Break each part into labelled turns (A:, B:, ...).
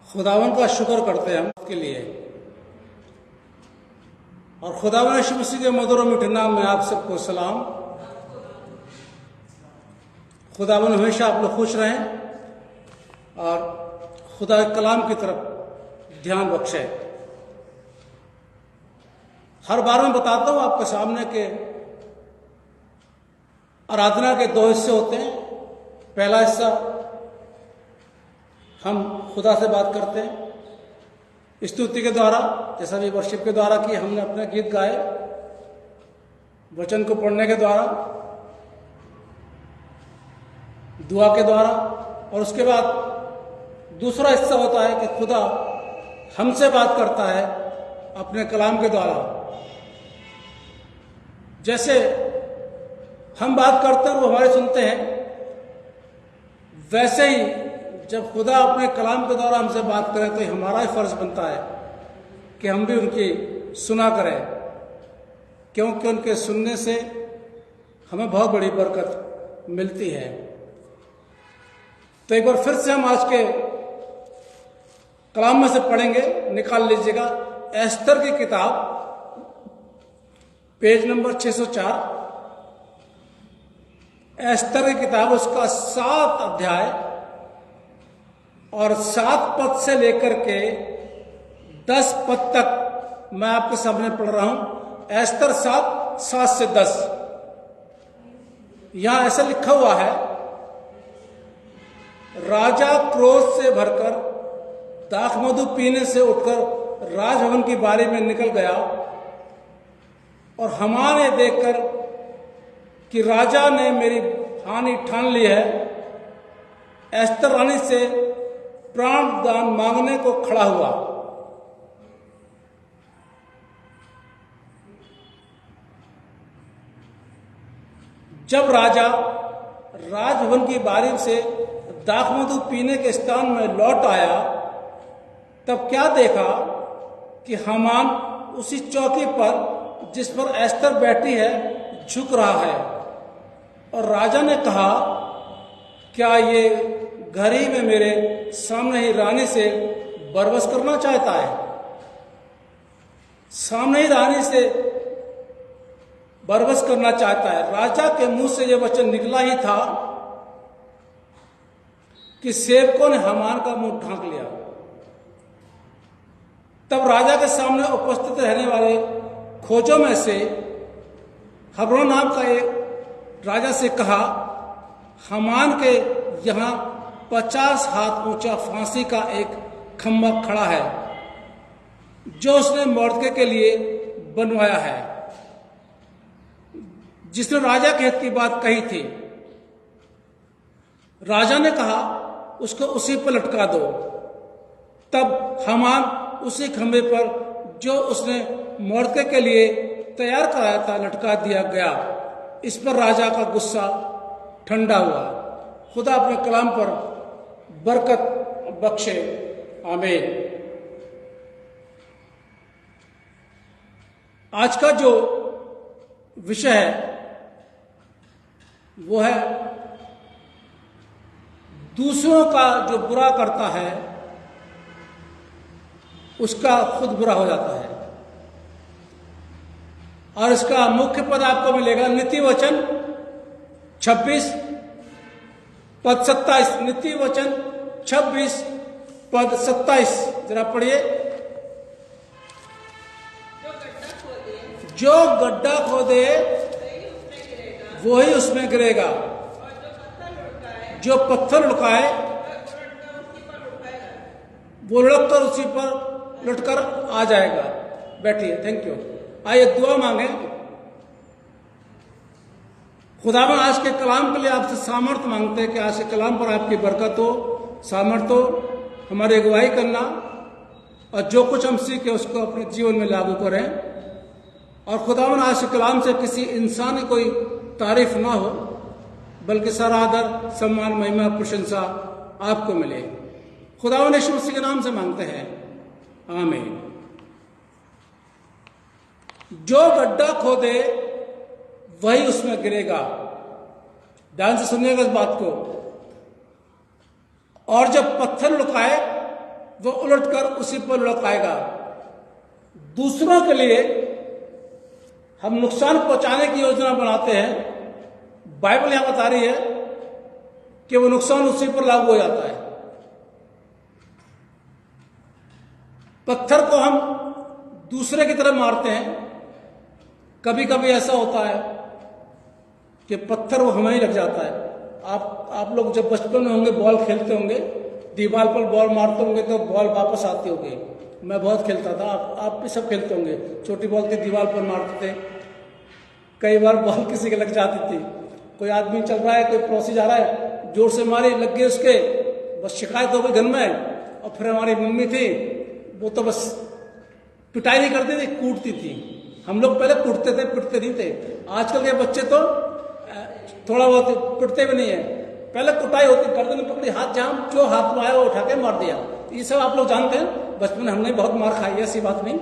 A: खुदावन का शुक्र करते हैं हम के लिए। और खुदावन यीशु मसीह के मधुर मीठे नाम में आप सबको सलाम। खुदावन हमेशा आप लोग खुश रहें और खुदा के कलाम की तरफ ध्यान बख्शे। हर बार मैं बताता हूं आपके सामने के आराधना के दो हिस्से होते हैं। पहला हिस्सा हम खुदा से बात करते हैं स्तुति के द्वारा, जैसा भी वर्शिप के द्वारा कि हमने अपने गीत गाए, वचन को पढ़ने के द्वारा, दुआ के द्वारा। और उसके बाद दूसरा हिस्सा होता है कि खुदा हमसे बात करता है अपने कलाम के द्वारा। जैसे हम बात करते हैं और वो हमारे सुनते हैं, वैसे ही जब खुदा अपने कलाम के द्वारा हमसे बात करें तो हमारा ही फर्ज बनता है कि हम भी उनकी सुना करें, क्योंकि उनके सुनने से हमें बहुत बड़ी बरकत मिलती है। तो एक बार फिर से हम आज के कलाम में से पढ़ेंगे। निकाल लीजिएगा एस्तर की किताब, पेज नंबर 604। एस्तर की किताब, उसका 7 अध्याय और 7 पद से लेकर के 10 पद तक मैं आपके सामने पढ़ रहा हूं। एस्तर 7 से 10। यहां ऐसा लिखा हुआ है, राजा क्रोध से भरकर दाखमधु पीने से उठकर राजभवन की बारी में निकल गया और हामान ये देखकर कि राजा ने मेरी हानि ठान ली है, एस्तर रानी से प्राण दान मांगने को खड़ा हुआ। जब राजा राजभवन की बारी से दाखमधु पीने के स्थान में लौट आया, तब क्या देखा कि हामान उसी चौकी पर जिस पर एस्तर बैठी है झुक रहा है। और राजा ने कहा, क्या ये घर ही में मेरे सामने ही रानी से बरबस करना चाहता है? सामने ही रानी से बरबस करना चाहता है। राजा के मुंह से यह वचन निकला ही था कि सेवकों ने हामान का मुंह ढांक लिया। तब राजा के सामने उपस्थित रहने वाले खोजों में से हब्रोन नाम का एक राजा से कहा, हामान के यहां 50 हाथ ऊंचा फांसी का एक खंभा खड़ा है जो उसने मोर्दके के लिए बनवाया है, जिसने राजा के हित की बात कही थी। राजा ने कहा, उसको उसी पर लटका दो। तब हामान उसी खंभे पर जो उसने मोर्दके के लिए तैयार कराया था लटका दिया गया। इस पर राजा का गुस्सा ठंडा हुआ। खुदा अपने कलाम पर बरकत बख्शे, आमीन। आज का जो विषय है वो है दूसरों का जो बुरा करता है उसका खुद बुरा हो जाता है। और इसका मुख्य पद आपको मिलेगा नीति वचन 26 पद 27। नीति वचन 26 पद 27 जरा पढ़िए। जो गड्ढा खोदे वो ही उसमें गिरेगा, जो पत्थर लुढ़काए वो लुढ़क कर उसी पर लुटकर आ जाएगा। बैठिए, थैंक यू। आइए दुआ मांगे। खुदावन आज के कलाम के लिए आपसे सामर्थ्य मांगते हैं कि आज के कलाम पर आपकी बरकत हो, सामर्थ्य हो, हमारी अगुवाई करना और जो कुछ हम सीखे उसको अपने जीवन में लागू करें। और खुदावन आज के कलाम से किसी इंसान की कोई तारीफ ना हो, बल्कि सारा आदर, सम्मान, महिमा, प्रशंसा आपको मिले। खुदावन यीशु मसीह के नाम से मांगते हैं, आमीन। जो गड्ढा खोदे वही उसमें गिरेगा। ध्यान से सुनिएगा इस बात को। और जब पत्थर लुकाए वो उलटकर उसी पर लुढ़काएगा। दूसरों के लिए हम नुकसान पहुंचाने की योजना बनाते हैं, बाइबल यहां बता रही है कि वो नुकसान उसी पर लागू हो जाता है। पत्थर को हम दूसरे की तरफ मारते हैं, कभी कभी ऐसा होता है कि पत्थर वो हमें ही लग जाता है। आप लोग जब बचपन में होंगे, बॉल खेलते होंगे, दीवार पर बॉल मारते होंगे तो बॉल वापस आती होगी। मैं बहुत खेलता था, आप भी सब खेलते होंगे। छोटी बॉल थी, दीवार पर मारते थे, कई बार बॉल किसी के लग जाती थी। कोई आदमी चल रहा है, कोई पड़ोसी जा रहा है, जोर से मारी, लग गई उसके, बस शिकायत हो गई घर में। और फिर हमारी मम्मी थी, वो तो बस पिटाई नहीं करती थी, कूटती थी। हम लोग पहले कूटते थे, पिटते नहीं थे। आजकल के बच्चे तो थोड़ा बहुत पिटते भी नहीं है, पहले कुटाई होती, गर्दन पकड़ी, हाथ जाम, जो हाथ में आया वो उठा के मार दिया। ये सब आप लोग जानते हैं, बचपन में हमने बहुत मार खाई है, ऐसी बात नहीं।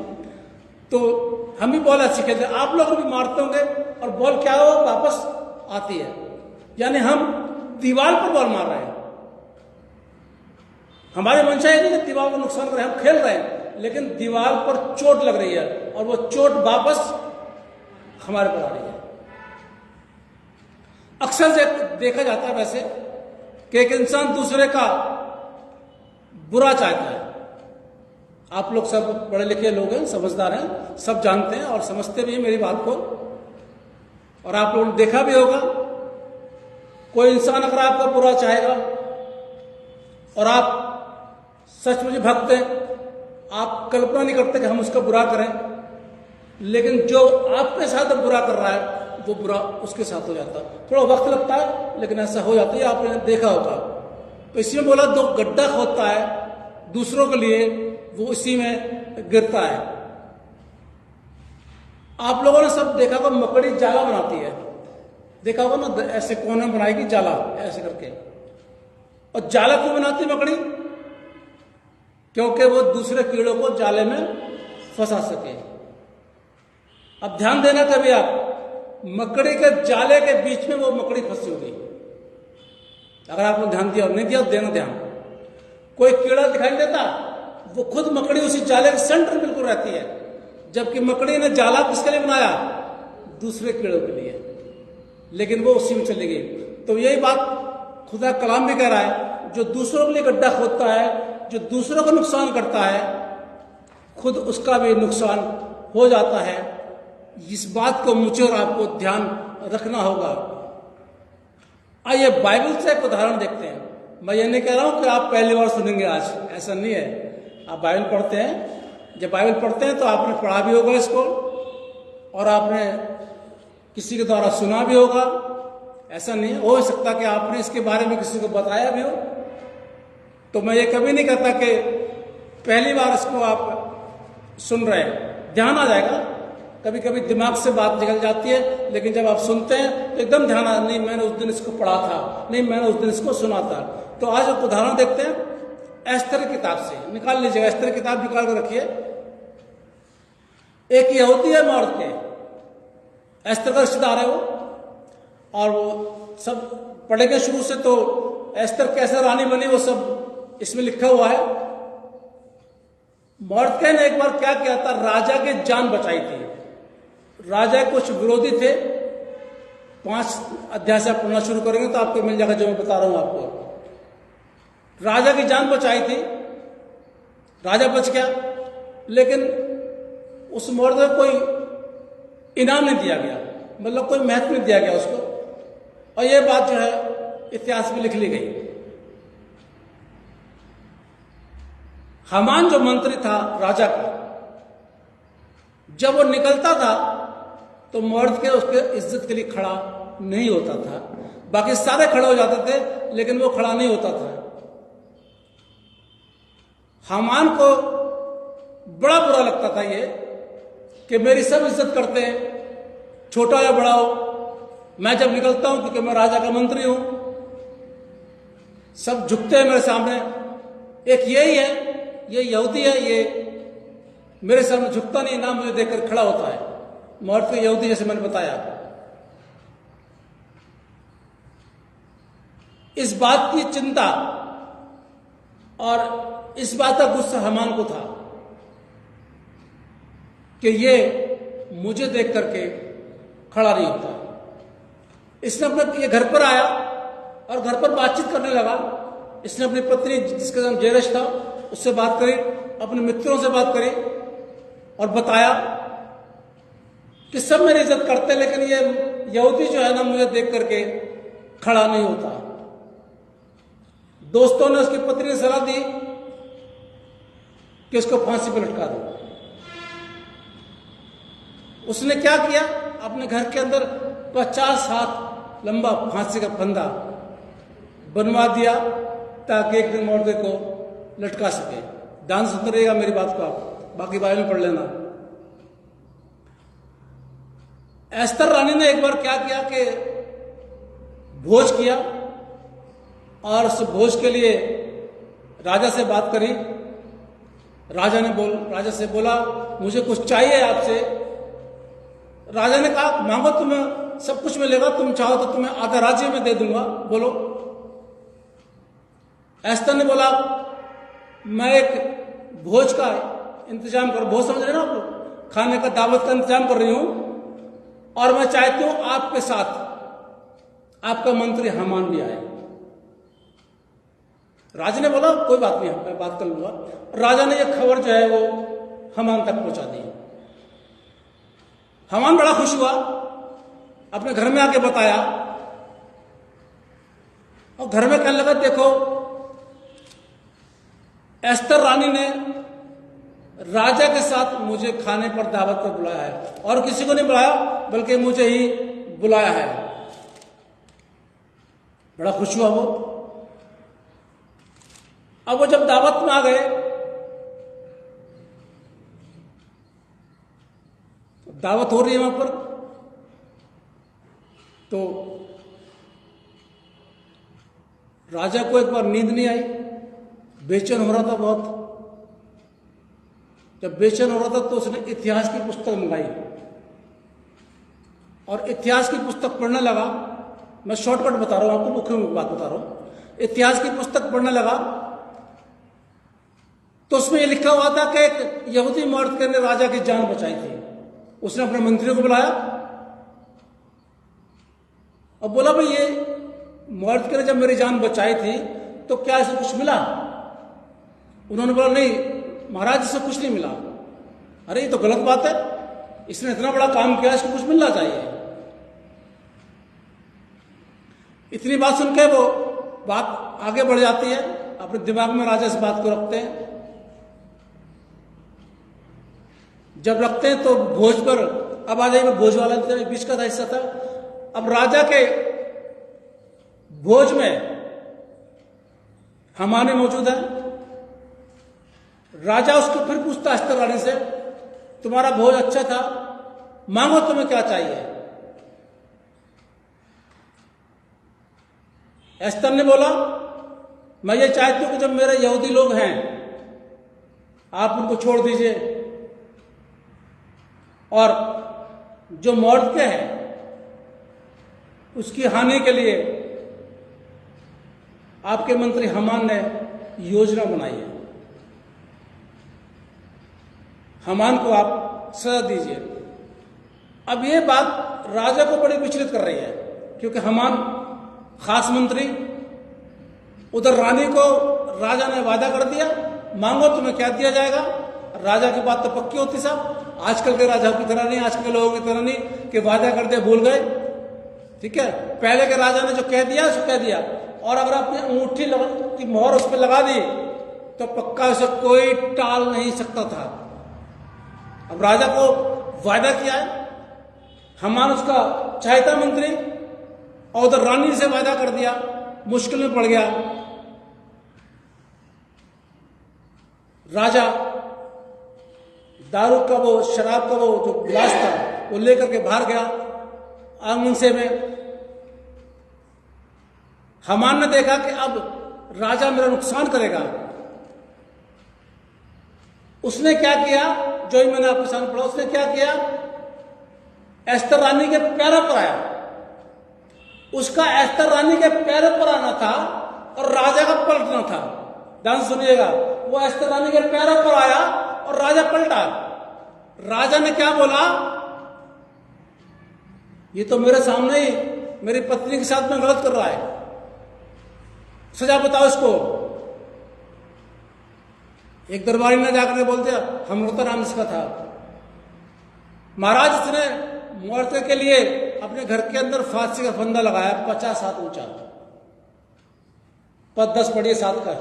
A: तो हम भी बॉल अच्छी खेलते हैं, आप लोग भी मारते होंगे और बॉल क्या हो, वापस आती है। यानी हम दीवार पर बॉल मार रहे हैं। हमारे मंशा है नहीं कि दीवार को नुकसान कर रहे हैं, हम खेल रहे हैं, लेकिन दीवार पर चोट लग रही है और वो चोट वापस हमारे पर आ रही है। अक्सर देखा जाता है वैसे कि एक इंसान दूसरे का बुरा चाहता है। आप लोग सब पढ़े लिखे लोग हैं, समझदार हैं, सब जानते हैं और समझते भी हैं मेरी बात को। और आप लोगों ने देखा भी होगा, कोई इंसान अगर आपका बुरा चाहेगा और आप सचमुच भक्त हैं, आप कल्पना नहीं करते कि हम उसका बुरा करें, लेकिन जो आपके साथ बुरा कर रहा है वो बुरा उसके साथ हो जाता है। थोड़ा वक्त लगता है, लेकिन ऐसा हो जाता है, आपने देखा होगा। तो इसी में बोला, दो गड्ढा खोदता है दूसरों के लिए, वो इसी में गिरता है। आप लोगों ने सब देखा होगा, मकड़ी जाला बनाती है, देखा होगा ना, ऐसे कोने बनाएगी जाला ऐसे करके। और जाला क्यों बनाती है मकड़ी? क्योंकि वो दूसरे कीड़ों को जाले में फंसा सके। अब ध्यान देना कभी आप, मकड़ी के जाले के बीच में वो मकड़ी फंसी होगी। अगर आपने ध्यान दिया और नहीं दिया, देना ध्यान। कोई कीड़ा दिखाई देता, वो खुद मकड़ी उसी जाले के सेंटर बिल्कुल रहती है, जबकि मकड़ी ने जाला किसके लिए बनाया? दूसरे कीड़ों के लिए, लेकिन वो उसी में चली गई। तो यही बात खुदा कलाम भी कह रहा है, जो दूसरों के लिए गड्ढा खोदता है, जो दूसरों को नुकसान करता है, खुद उसका भी नुकसान हो जाता है। इस बात को मुझे और आपको ध्यान रखना होगा। आइए बाइबल से एक उदाहरण देखते हैं। मैं ये नहीं कह रहा हूं कि आप पहली बार सुनेंगे आज, ऐसा नहीं है। आप बाइबल पढ़ते हैं, जब बाइबल पढ़ते हैं तो आपने पढ़ा भी होगा इसको, और आपने किसी के द्वारा सुना भी होगा। ऐसा नहीं हो सकता कि आपने इसके बारे में किसी को बताया भी हो। तो मैं ये कभी नहीं कहता कि पहली बार इसको आप सुन रहे हैं, ध्यान आ जाएगा। कभी कभी दिमाग से बात निकल जाती है, लेकिन जब आप सुनते हैं तो एकदम ध्यान आ, नहीं मैंने उस दिन इसको पढ़ा था, नहीं मैंने उस दिन इसको सुना था। तो आज एक उदाहरण देखते हैं एस्तर की किताब से। निकाल लीजिएगा, एस्तर की किताब निकाल कर रखिए। एक यहूदी है मॉर्दकै, एस्तर का रिश्तेदार है वो, और वो सब पढ़ेंगे शुरू से। तो एस्तर कैसे रानी बनी वो सब इसमें लिखा हुआ है। मॉर्दकै ने एक बार क्या किया था, राजा की जान बचाई थी। राजा कुछ विरोधी थे, 5 अध्याय से आप पढ़ना शुरू करेंगे तो आपको मिल जाएगा जो मैं बता रहा हूं आपको। राजा की जान बचाई थी, राजा बच गया, लेकिन उस मॉर्दकै को कोई इनाम नहीं दिया गया, मतलब कोई महत्व नहीं दिया गया उसको। और यह बात जो है इतिहास में लिख ली गई। हामान जो मंत्री था राजा का, जब वो निकलता था तो मॉर्दकै उसके इज्जत के लिए खड़ा नहीं होता था। बाकी सारे खड़े हो जाते थे, लेकिन वो खड़ा नहीं होता था। हामान को बड़ा बुरा लगता था ये कि मेरी सब इज्जत करते हैं, छोटा या बड़ा हो, मैं जब निकलता हूं क्योंकि मैं राजा का मंत्री हूं, सब झुकते हैं मेरे सामने। एक यही है, ये यहूदी है, ये मेरे सामने झुकता नहीं, ना मुझे देखकर खड़ा होता है। मॉर्दकै यहूदी, जैसे मैंने बताया। इस बात की चिंता और इस बात का गुस्सा हामान को था कि ये मुझे देख करके खड़ा नहीं होता। इसने अपने ये घर पर आया और घर पर बातचीत करने लगा। इसने अपनी पत्नी जिसका नाम जेरश था उससे बात करी, अपने मित्रों से बात करी और बताया कि सब मेरी इज्जत करते हैं, लेकिन ये यहूदी जो है ना मुझे देख करके खड़ा नहीं होता। दोस्तों ने उसकी पत्नी ने सलाह दी कि उसको फांसी पर लटका दो। उसने क्या किया, अपने घर के अंदर 50 हाथ लंबा फांसी का फंदा बनवा दिया ताकि एक दिन मौके को लटका सके। ध्यान सुनते रहिएगा मेरी बात को, आप बाकी बाइबल में पढ़ लेना। एस्तर रानी ने एक बार क्या किया कि भोज किया और उस भोज के लिए राजा से बात करी। राजा से बोला मुझे कुछ चाहिए आपसे। राजा ने कहा मांगो, तुम्हें सब कुछ मिलेगा, तुम चाहो तो तुम्हें आधा राज्य में दे दूंगा, बोलो। एस्तर ने बोला मैं एक भोज का इंतजाम कर, भोज समझ रहे ना आप लोग, खाने का दावत का इंतजाम कर रही हूं और मैं चाहती हूं आपके साथ आपका मंत्री हामान भी आए। राजा ने बोला कोई बात नहीं, मैं बात कर लूंगा। राजा ने यह खबर जो है वो हामान तक पहुंचा दी। हामान बड़ा खुश हुआ, अपने घर में आके बताया और घर में कहने लगा देखो एस्तर रानी ने राजा के साथ मुझे खाने पर दावत पर बुलाया है, और किसी को नहीं बुलाया बल्कि मुझे ही बुलाया है। बड़ा खुश हुआ वो। अब वो जब दावत में आ गए, दावत हो रही है वहां पर, तो राजा को एक बार नींद नहीं आई, बेचैन हो रहा था बहुत। जब बेचैन हो रहा था तो उसने इतिहास की पुस्तक मंगाई और इतिहास की पुस्तक पढ़ने लगा। मैं शॉर्टकट बता रहा हूं आपको, मुख्य बात बता रहा हूं। इतिहास की पुस्तक पढ़ने लगा तो उसमें यह लिखा हुआ था कि एक यहूदी मर्द ने राजा की जान बचाई थी। उसने अपने मंत्रियों को बुलाया और बोला भाई ये मर्द ने जब मेरी जान बचाई थी तो क्या इसे कुछ मिला? उन्होंने बोला नहीं महाराज, इसे कुछ नहीं मिला। अरे ये तो गलत बात है, इसने इतना बड़ा काम किया, इसको कुछ मिलना चाहिए। इतनी बात सुन के वो बात आगे बढ़ जाती है, अपने दिमाग में राजा इस बात को रखते हैं। जब रखते हैं तो भोज पर अब आ जाइए, भोज वाला बीच का था हिस्सा था। अब राजा के भोज में हामान मौजूद है। राजा उसको फिर पूछता एस्तर रानी से तुम्हारा भोज अच्छा था, मांगो तुम्हें क्या चाहिए। एस्तर ने बोला मैं ये चाहती हूं कि जब मेरे यहूदी लोग हैं आप उनको छोड़ दीजिए, और जो मौर्दके है उसकी हानि के लिए आपके मंत्री हामान ने योजना बनाई है। हामान को आप सजा दीजिए। अब ये बात राजा को बड़ी विचलित कर रही है, क्योंकि हामान खास मंत्री, उधर रानी को राजा ने वादा कर दिया मांगो तुम्हें क्या दिया जाएगा। राजा की बात तो पक्की होती साहब, आजकल के राजाओं की तरह नहीं, आजकल के लोगों की तरह नहीं कि वादा कर दिया भूल गए। ठीक है, पहले के राजा ने जो कह दिया सो कह दिया, और अगर आपने अंगूठी की मोहर उस पर लगा दी तो पक्का उसे कोई टाल नहीं सकता था। अब राजा को वादा किया है, हामान उसका चाहता मंत्री, और उधर रानी से वादा कर दिया, मुश्किल में पड़ गया। राजा दारू का वो शराब का वो जो गिलास था वो लेकर के बाहर गया आंगन से में। हामान ने देखा कि अब राजा मेरा नुकसान करेगा। उसने क्या किया, जो ही मैंने आपके सामने पढ़ा, उसने क्या किया, एस्तर रानी के पैरों पर आया। उसका एस्तर रानी के पैरों पर आना था और राजा का पलटना था। ध्यान सुनिएगा। वो एस्तर रानी के पैरों पर आया और राजा पलटा। राजा ने क्या बोला, ये तो मेरे सामने ही मेरी पत्नी के साथ में गलत कर रहा है, सजा बताओ इसको। एक दरबारी ने जाकर के बोल दिया, हमृता नाम इसका था। महाराज इसने मौर्य के लिए अपने घर के अंदर फांसी का फंदा लगाया, 50 हाथ ऊंचा, पद 10 पढ़िए 7 का।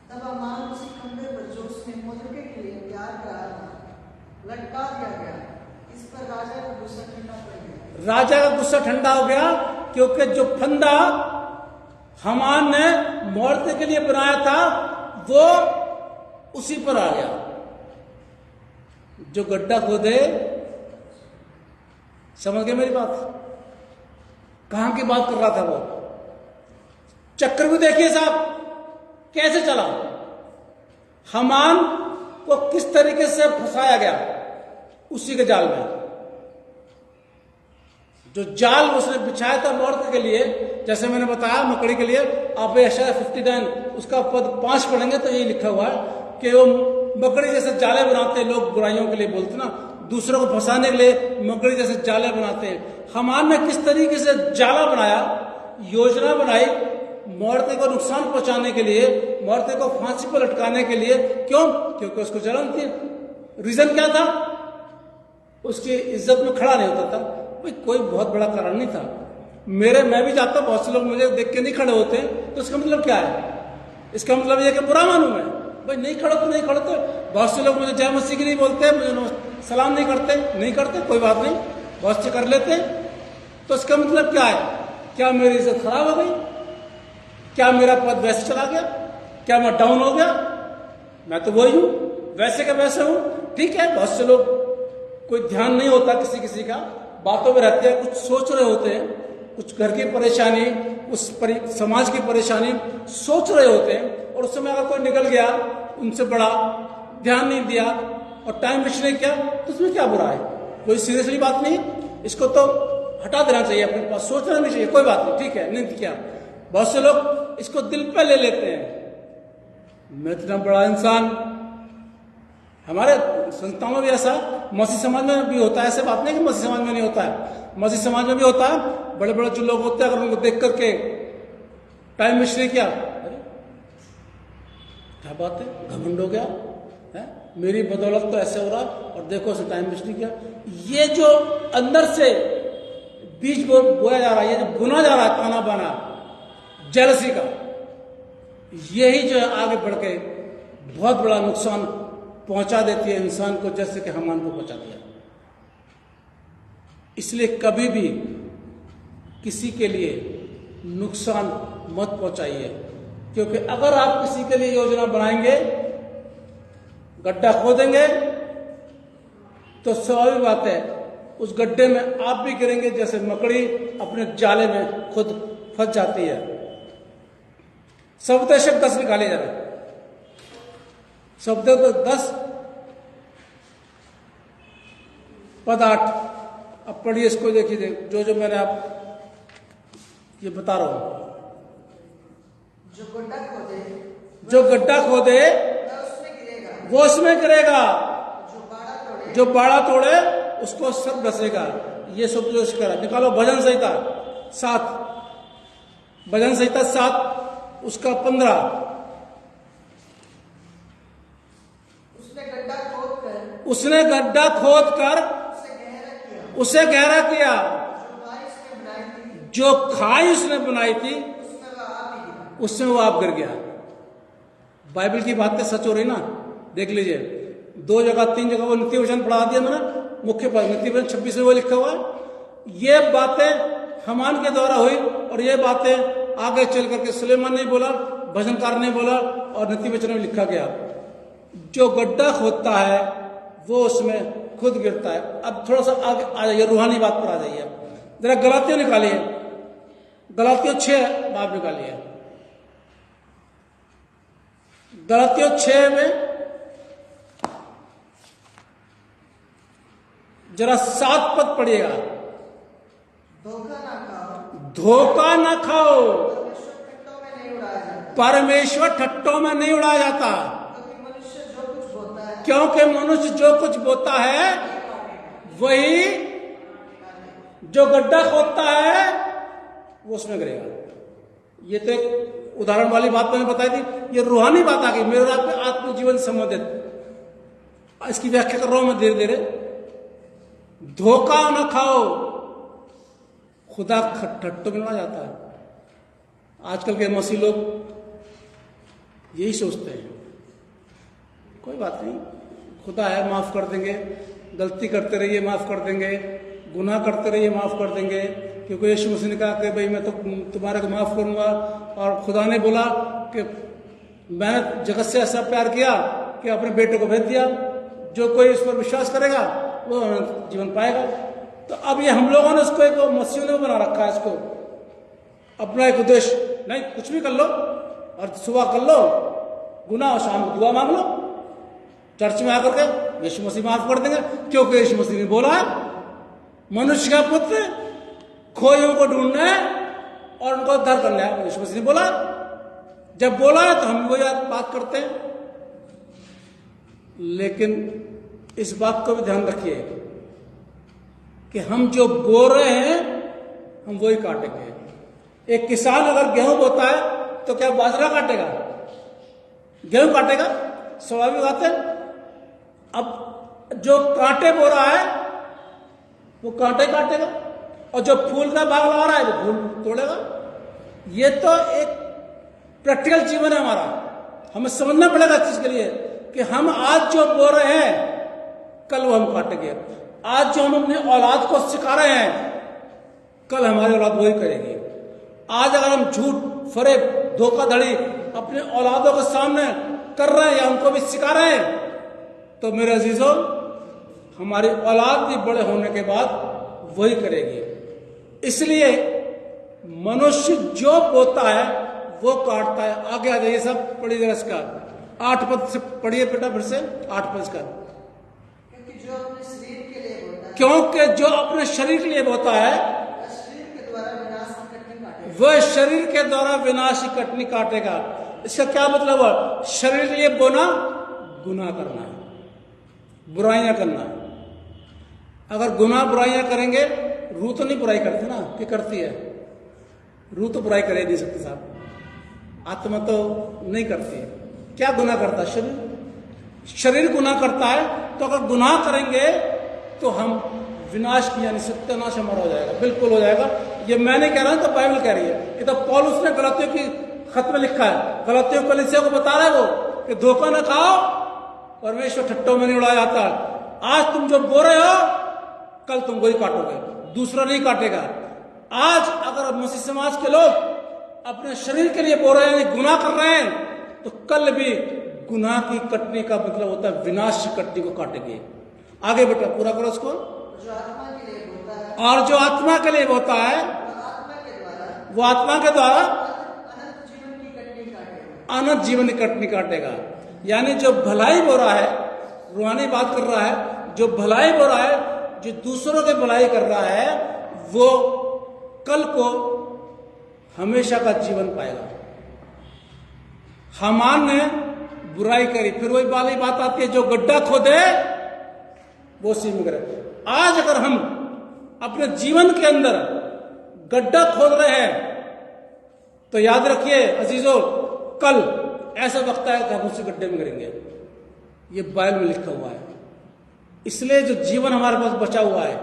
B: तब अमान उसी खंबे पर जो उसने मौर्य के लिए तैयार कराया था लटका दिया गया। इस पर राजा का गुस्सा ठंडा पड़ गया।
A: राजा का गुस्सा ठंडा हो गया, क्योंकि जो फंदा हामान ने मौर्य के लिए बनाया था वो उसी पर आ गया। जो गड्ढा खोदे, समझ गए मेरी बात? कहां की बात कर रहा था वो? चक्र भी देखिए साहब कैसे चला, हामान को किस तरीके से फंसाया गया उसी के जाल में। जो जाल उसने बिछाया था मौर्य के लिए, जैसे मैंने बताया मकड़ी के लिए, आप यशाया 59 उसका पद 5 पढ़ेंगे तो यही लिखा हुआ है कि वो मकड़ी जैसे जाले बनाते हैं, लोग बुराइयों के लिए बोलते ना, दूसरों को फंसाने के लिए मकड़ी जैसे जाले बनाते हैं। हामान ने किस तरीके से जाला बनाया, योजना बनाई मौर्य को नुकसान पहुंचाने के लिए, मौर्य को फांसी पर लटकाने के लिए। क्यों? क्योंकि उसको जलन थी। रीजन क्या था? उसकी इज्जत में खड़ा नहीं होता था। भाई कोई बहुत बड़ा कारण नहीं था। मैं भी जाता, बहुत से लोग मुझे देख के नहीं खड़े होते, तो इसका मतलब क्या है? इसका मतलब यह कि बुरा मानूं मैं? भाई नहीं खड़े तो नहीं खड़े। तो बहुत से लोग मुझे जय मसीह की नहीं बोलते, मुझे सलाम नहीं करते, कोई बात नहीं, बहुत से कर लेते। तो इसका मतलब क्या है? क्या मेरी इज्जत खराब हो गई? क्या मेरा पद वैसे चला गया? क्या मैं डाउन हो गया? मैं तो वही हूं, वैसे का वैसे हूं। ठीक है, बहुत से लोग कोई ध्यान नहीं होता किसी का, बातों में रहते हैं, कुछ सोच रहे होते हैं, कुछ घर की परेशानी, समाज की परेशानी सोच रहे होते हैं, और उस समय अगर कोई निकल गया उनसे बड़ा, ध्यान नहीं दिया और टाइम वेस्ट नहीं किया, तो उसमें क्या बुरा है? कोई सीरियसली बात नहीं, इसको तो हटा देना चाहिए अपने पास, सोचना नहीं चाहिए, कोई बात नहीं, ठीक है, नहीं किया। बहुत से लोग इसको दिल पे ले लेते हैं, मैं इतना बड़ा इंसान। हमारे संस्थाओं में भी ऐसा, मसीह समाज में भी होता है, ऐसे बात नहीं कि मसीह समाज में नहीं होता है, मसीह समाज में भी होता है। बड़े बड़े जो लोग होते हैं, अगर उनको देख करके टाइम वेस्ट नहीं किया, अरे क्या बात है, घमंड हो गया है, मेरी बदौलत तो ऐसे हो रहा, और देखो उसे टाइम वेस्ट नहीं किया। ये जो अंदर से बीज बोया जा रहा है, ये जो बुना जा रहा है ताना बाना जेलसी का, यही जो है आगे बढ़ के बहुत बड़ा नुकसान पहुंचा देती है इंसान को, जैसे कि हामान को पहुंचा दिया। इसलिए कभी भी किसी के लिए नुकसान मत पहुंचाइए, क्योंकि अगर आप किसी के लिए योजना बनाएंगे, गड्ढा खोदेंगे, तो स्वाभाविक बात है उस गड्ढे में आप भी गिरेंगे, जैसे मकड़ी अपने जाले में खुद फंस जाती है। शब्द 10 निकाले जा रहे, शब्द 10 पद 8। अब पढ़िए इसको, देखिए जो मैंने आप ये बता रहा हूं।
B: जो गड्ढा खोदे
A: वो उसमें गिरेगा, जो बाड़ा तोड़े उसको सब डसेगा। ये सब जो इसका निकालो। भजन संहिता 7, भजन संहिता 7 उसका 15। उसने गड्ढा खोद कर उसे गहरा किया, जो खाई उसने बनाई थी उसमें वो आप गिर गया। बाइबल की बातें सच हो रही ना, देख लीजिए, 2 जगह 3 जगह वो नित्य वचन पढ़ा दिया मैंने, मुख्य पद नित्य वचन 26 में वो लिखा हुआ है। ये बातें हामान के द्वारा हुई, और ये बातें आगे चल करके सुलेमान ने बोला, भजनकार ने बोला, और नित्य वचन में लिखा गया। जो गड्ढा खोदता है वो उसमें खुद गिरता है। अब थोड़ा सा आगे आ जाइए, रूहानी बात पर आ जाइए। जरा गलातियों निकालिए, गलातियों 6 बाब निकालिए। गलातियों 6 में जरा 7 पद पढ़िएगा।
B: धोखा ना खाओ,
A: धोखा न खाओ,
B: परमेश्वर ठट्टों में नहीं उड़ाया जाता,
A: परमेश्वर ठट्टों में नहीं उड़ाया जाता,
B: क्योंकि मनुष्य जो कुछ बोता है
A: क्योंकि मनुष्य जो कुछ बोता है वही जो गड्ढा खोदता है वो उसमें गिरेगा। ये तो एक उदाहरण वाली बात मैंने बताई थी, ये रूहानी बात आ गई मेरे और आपके आत्मजीवन से संबंधित। इसकी व्याख्या कर रहा हूं मैं धीरे धीरे। धोखा न खाओ, खुदा ठट्टों में उड़ा जाता है। आजकल के मसीह लोग यही सोचते हैं, कोई बात नहीं, खुदा है, माफ कर देंगे, गलती करते रहिए माफ कर देंगे, गुनाह करते रहिए माफ कर देंगे, क्योंकि यीशु मसीह ने कहा कि भाई मैं तो तुम्हारे को माफ करूंगा। और खुदा ने बोला कि मैंने जगत से ऐसा प्यार किया कि अपने बेटे को भेज दिया, जो कोई इस पर विश्वास करेगा वो जीवन पाएगा। तो अब ये हम लोगों ने उसको एक मसीह ने बना रखा है, इसको अपना एक उद्देश्य, नहीं कुछ भी कर लो और सुबह कर लो गुनाह और शाम को दुआ मांग लो, चर्च में आकर के यीशु मसीह माफ कर देंगे, क्योंकि यीशु मसीह ने बोला है मनुष्य का पुत्र खोयों को ढूंढना है और उनको उद्धार करना है। यीशु मसीह ने बोला, जब बोला है तो हम वो याद बात करते हैं। लेकिन इस बात को भी ध्यान रखिए कि हम जो बो रहे हैं हम वही काटेंगे। एक किसान अगर गेहूं बोता है तो क्या बाजरा काटेगा? गेहूं काटेगा, स्वाभाविक बात है। अब जो कांटे बो रहा है वो कांटे काटेगा, और जो फूल का बाग लगा रहा है वो फूल तोड़ेगा। ये तो एक प्रैक्टिकल जीवन है हमारा, हमें समझना पड़ेगा इस चीज के लिए कि हम आज जो बो रहे हैं कल वो हम काटेंगे। आज जो हम अपने औलाद को सिखा रहे हैं कल हमारी औलाद वही करेगी। आज अगर हम झूठ, फरेब, धोखाधड़ी अपने औलादों के सामने कर रहे हैं या उनको भी सिखा रहे हैं तो मेरे अजीजों हमारी औलाद भी बड़े होने के बाद वही करेगी। इसलिए मनुष्य जो बोता है वो काटता है। आगे आ जाइए सब, पढ़िए जरा इसका 8 पद से पढ़िए बेटा, फिर से 8 पद का।
B: क्योंकि जो अपने शरीर के लिए बोता है,
A: क्योंकि जो अपने शरीर के लिए बोता है
B: वह शरीर के द्वारा विनाश की कटनी काटेगा।
A: वह शरीर के द्वारा विनाश की कटनी काटेगा। इसका क्या मतलब है? शरीर के लिए बोना गुनाह करना है, बुराइयां करना है। अगर गुनाह बुराइयां करेंगे, रूह तो नहीं बुराई करती ना, कि करती है? रूह तो बुराई करे नहीं सकती साहब, आत्मा तो नहीं करती है। क्या गुनाह करता है? शरीर। शरीर गुनाह करता है, तो अगर गुनाह करेंगे तो हम विनाश की यानी सत्यानाश हमारा हो जाएगा, बिल्कुल हो जाएगा। ये मैं नहीं कह रहा हूं, तो बाइबल कह रही है। ये तो पौलुस ने गलातियों की खत में लिखा है, गलातियों कलीसिया को बता रहा है वो कि धोखा न खाओ, परमेश्वर ठट्टों में नहीं उड़ाया जाता। आज तुम जो बो रहे हो कल तुम वही काटोगे, दूसरा नहीं काटेगा। आज अगर मसीह समाज के लोग अपने शरीर के लिए बो रहे हैं, गुनाह कर रहे हैं, तो कल भी गुनाह की कटने का मतलब होता है विनाश की कटनी को काटेंगे। आगे बेटा पूरा करो उसको।
B: जो आत्मा के लिए बोता है,
A: और जो आत्मा के लिए होता है वो आत्मा के द्वारा
B: अनंत जीवन की कटनी काटेगा।
A: अनंत जीवन की कटनी काटेगा। यानी जो भलाई बो रहा है, रूहानी बात कर रहा है, जो भलाई बो रहा है, जो दूसरों की भलाई कर रहा है, वो कल को हमेशा का जीवन पाएगा। हामान ने बुराई करी, फिर वही वाली बात आती है, जो गड्ढा खोदे वो उसी में गिरे। आज अगर हम अपने जीवन के अंदर गड्ढा खोद रहे हैं तो याद रखिए अजीजों, कल ऐसा वक्त आएगा कि हम उसी गड्ढे में गिरेंगे। ये बाइबल में लिखा हुआ है। इसलिए जो जीवन हमारे पास बचा हुआ है,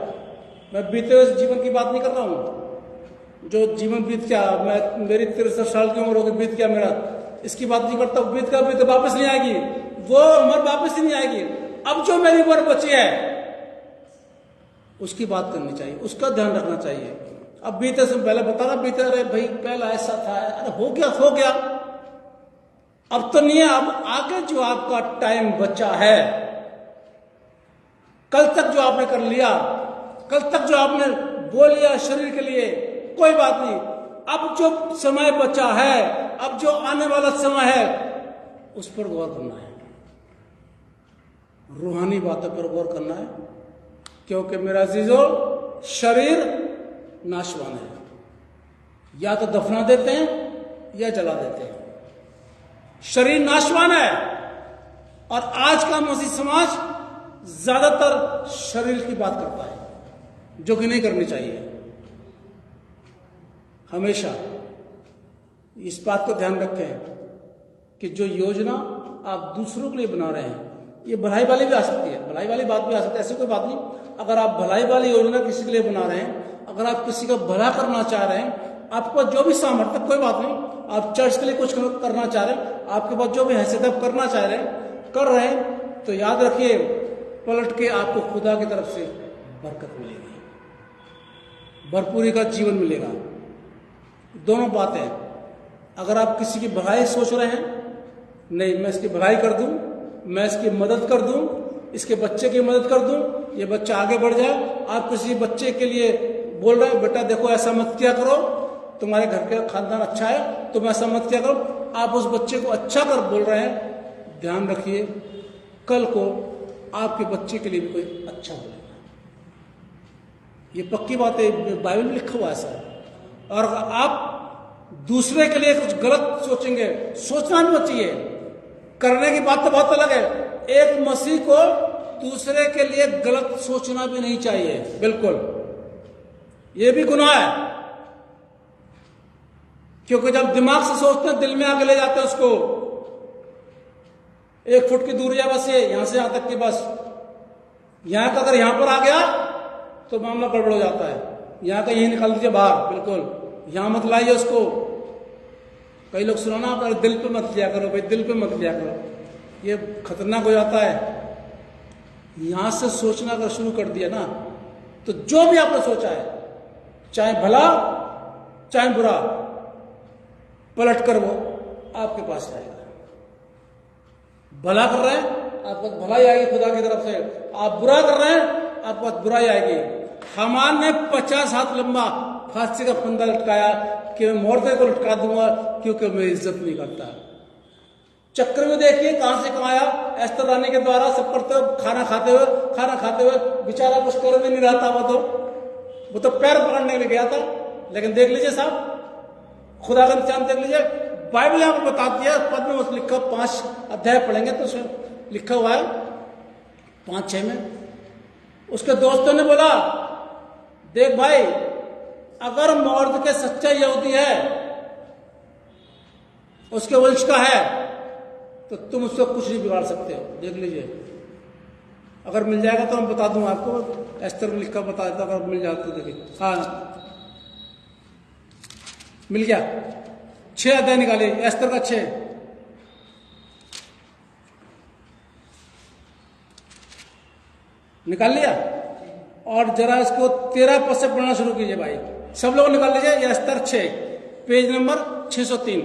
A: मैं बीते हुए जीवन की बात नहीं कर रहा हूं, जो जीवन बीत गया, मैं मेरी 63 साल की उम्र हो गई, बीत गया मेरा, इसकी बात नहीं करता। बीत का बीत वापस नहीं आएगी, वो उम्र वापस ही नहीं आएगी। अब जो मेरी उम्र बची है उसकी बात करनी चाहिए, उसका ध्यान रखना चाहिए। अब बीते से पहले बता रहा, बीते, अरे भाई पहला ऐसा था, अरे हो गया, अब तो नहीं है। अब आगे जो आपका टाइम बचा है, कल तक जो आपने कर लिया, कल तक जो आपने बोल लिया शरीर के लिए, कोई बात नहीं। अब जो समय बचा है, अब जो आने वाला समय है, उस पर गौर करना है, रूहानी बातों पर गौर करना है। क्योंकि मेरा अजीजों, शरीर नाशवान है, या तो दफना देते हैं या जला देते हैं। शरीर नाशवान है और आज का मसीह समाज ज्यादातर शरीर की बात करता है, जो कि नहीं करनी चाहिए। हमेशा इस बात को ध्यान रखें कि जो योजना आप दूसरों के लिए बना रहे हैं, ये भलाई वाली भी आ सकती है, भलाई वाली बात भी आ सकती है, ऐसी कोई बात नहीं। अगर आप भलाई वाली योजना किसी के लिए बना रहे हैं, अगर आप किसी का भला करना चाह रहे हैं, आपके पास जो भी सामर्थ्य, कोई बात नहीं, आप चर्च के लिए कुछ करना चाह रहे हैं, आपके पास जो भी हैसियत आप करना चाह रहे हैं, कर रहे हैं, तो याद रखिए पलट के आपको खुदा की तरफ से बरकत मिलेगी, भरपूरी का जीवन मिलेगा। दोनों बातें, अगर आप किसी की भलाई सोच रहे हैं, नहीं मैं इसकी भलाई कर दूं, मैं इसकी मदद कर दूं, इसके बच्चे की मदद कर दूं, ये बच्चा आगे बढ़ जाए। आप किसी बच्चे के लिए बोल रहे हैं बेटा देखो ऐसा मत किया करो, तुम्हारे घर का खानदान अच्छा है, तुम ऐसा मत किया करो, आप उस बच्चे को अच्छा कर बोल रहे हैं, ध्यान रखिए कल को आपके बच्चे के लिए भी कोई अच्छा बोलेगा। ये पक्की बात है, बाइबल में लिखा हुआ है ऐसा। और आप दूसरे के लिए कुछ गलत सोचेंगे, सोचना नहीं चाहिए, करने की बात तो बहुत अलग है। एक मसीह को दूसरे के लिए गलत सोचना भी नहीं चाहिए, बिल्कुल, ये भी गुनाह है। क्योंकि जब दिमाग से सोचते हैं, दिल में आगे ले जाते हैं उसको। 1 फुट की दूरी है बस, ये यहां से यहां तक की बस, यहां का अगर यहां पर आ गया तो मामला गड़बड़ हो जाता है। यहां का यही निकाल दीजिए बाहर, बिल्कुल यहां मत लाइए उसको। कई लोग सुनाना आप दिल पे मत लिया करो, भाई दिल पे मत लिया करो, ये खतरनाक हो जाता है। यहां से सोचना अगर शुरू कर दिया ना, तो जो भी आपने सोचा है, चाहे भला चाहे बुरा, पलट कर वो आपके पास आएगा। भला कर रहे हैं आपको भलाई आएगी खुदा की तरफ से, आप बुरा कर रहे हैं आपको बुराई आएगी। हमान ने 50 हाथ लंबा फांसी का फंदा लटकाया कि मैं मोर्दे को लटका दूंगा क्योंकि मैं इज्जत नहीं करता। चक्र में देखिए कहां से कमाया, एस्तर रानी के द्वारा सब करते हुए, खाना खाते हुए बेचारा कुछ कर भी नहीं रहा था। वो तो पैर पकड़ने के लिए गया था। लेकिन देख लीजिए साहब, खुदा का इंतजाम देख लीजिए। बाइबल यहां पर बताती है, पद में लिखा, 5 अध्याय पढ़ेंगे तो उसमें लिखा हुआ है 5-6 में। उसके दोस्तों ने बोला देख भाई, अगर मौर्द के सच्चा यहूदी है, उसके वंश का है, तो तुम उससे कुछ नहीं बिगाड़ सकते हो। देख लीजिए, अगर मिल जाएगा तो मैं बता दूंगा आपको, एस्तर में लिखा बता देता, अगर मिल जाता तो देखिए। हाँ मिल गया, 6 अध्याय निकाले एस्तर का, 6 निकाल लिया। और जरा इसको 13 पद से पढ़ना शुरू कीजिए भाई, सब लोग निकाल लीजिए। ये एस्तर 6 पेज नंबर 603,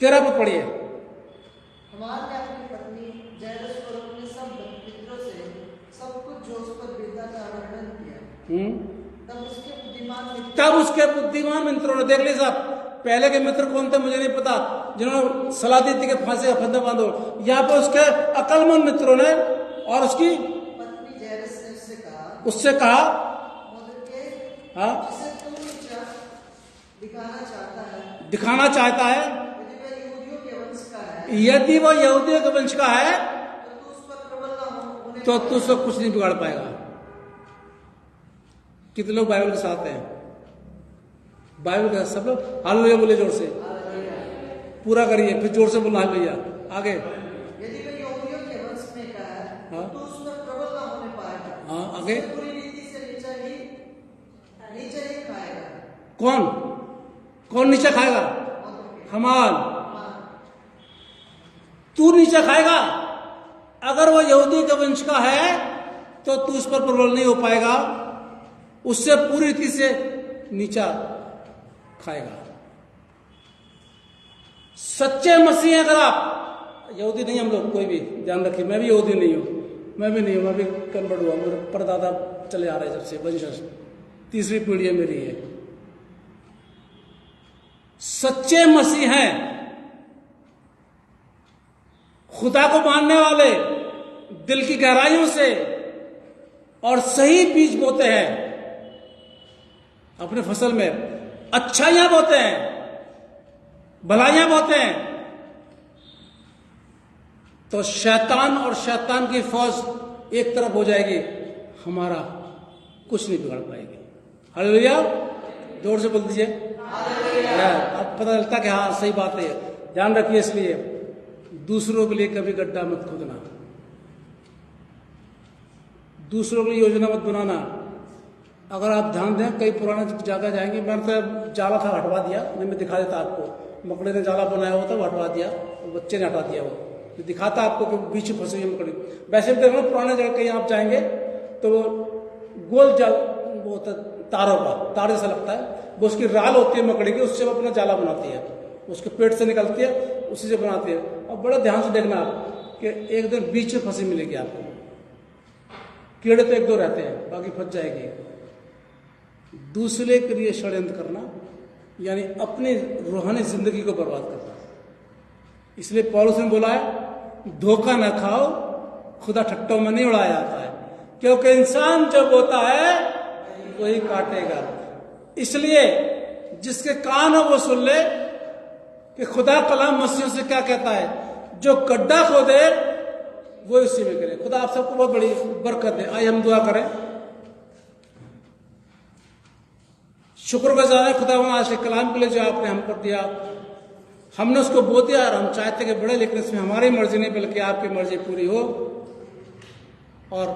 A: 13 पद पढ़िए।
B: हमार ने अपनी पत्नी जैरस और अपने सब मित्रों से सब कुछ जो उस पर बीता का वर्णन किया। तब उसके बुद्धिमान मित्रों ने, देख लीजिए साहब, पहले के मित्र कौन थे मुझे नहीं पता, जिन्होंने सलाह दी थी कि फांसी का फंदा बांधो। यहाँ पर उसके अकलमंद मित्रों ने और उसकी पत्नी जैरस ने
A: उससे कहा हाँ दिखाना चाहता है, यदि वो यहूदियों के वंश का है तो तू उसको कुछ नहीं बिगाड़ पाएगा। कितने लोग बाइबल के साथ हैं? बाइबल के साथ सब लोग हालेलुया बोले जोर से, पूरा करिए, फिर जोर से बोलना हालेलुया। आगे
B: यदि वे यहूदियों के वंश में का है तो उस पर प्रबल ना होने पाएगा।
A: हाँ आगे,
B: पूरी रीति से नीचे ही खाएगा।
A: कौन नीचे खाएगा? हमान, तू नीचे खाएगा। अगर वो यहूदी के वंश का है तो तू उस पर प्रबल नहीं हो पाएगा, उससे पूरी रीति से नीचा खाएगा। सच्चे मसीह अगर आप, यहूदी नहीं हम लोग कोई भी, ध्यान रखिए, मैं भी यहूदी नहीं हूं, मैं भी कन्वर्ट हुआ, मेरे परदादा चले आ रहे जब से, वंशज 3री पीढ़ी है मेरी है। सच्चे मसीह हैं, खुदा को मानने वाले, दिल की गहराइयों से और सही बीज बोते हैं अपने फसल में। अच्छाइयां बहुत हैं, भलाइयां बहुत हैं, तो शैतान और शैतान की फौज एक तरफ हो जाएगी, हमारा कुछ नहीं बिगाड़ पाएगी। हालेलुया, जोर से बोल दीजिए। अब पता चलता कि हाँ सही बात है। ध्यान रखिए, इसलिए दूसरों के लिए कभी गड्ढा मत खोदना, दूसरों के लिए योजना मत बनाना। अगर आप ध्यान दें, कई पुराने जगह जाएंगे, मैंने तो जाला था हटवा दिया, मैं दिखा देता आपको। मकड़े ने जाला बनाया हुआ था, वो हटवा दिया, बच्चे ने हटा दिया, वो दिखाता आपको कि बीच में फंसी हुई मकड़ी। वैसे भी देखो पुराने जगह कहीं आप जाएंगे तो गोल जाल वो होता तारों का, तार जैसा लगता है, वो उसकी राल होती है मकड़ी की, उससे वो अपना जाला बनाती है, उसके पेट से निकलती है, उसी से बनाती है। और बड़ा ध्यान से देखना आप कि एक दिन बीच में फंसी मिलेगी आपको। कीड़े तो एक दो रहते हैं, बाकी फंस जाएगी। दूसरे के लिए षड्यंत्र करना यानी अपनी रूहानी जिंदगी को बर्बाद करना। इसलिए पौलुस ने बोला है, धोखा न खाओ, खुदा ठट्टों में नहीं उड़ाया जाता है, क्योंकि इंसान जब होता है वही काटेगा। इसलिए जिसके कान हो वो सुन ले कि खुदा कलाम मसीह से क्या कहता है, जो गड्ढा खोदे वो इसी में करे। खुदा आप सबको बहुत बड़ी बरकत दे। आइए हम दुआ करें। शुक्रगुजार है खुदा आज के कलाम के लिए जो आपने हमको दिया, हमने उसको बोल दिया और हम चाहते कि बड़े, लेकिन इसमें हमारी मर्जी नहीं बल्कि आपकी मर्जी पूरी हो। और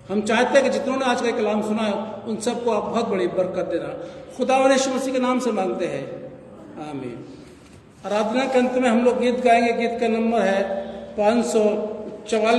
A: हम चाहते हैं कि जितनों ने आज का कलाम सुना है उन सबको आप बहुत बड़ी बरकत देना। खुदा और यीशु मसीह के नाम से मांगते हैं, आमीन। आराधना के अंत में हम लोग गीत गाएंगे। गीत का नंबर है 544।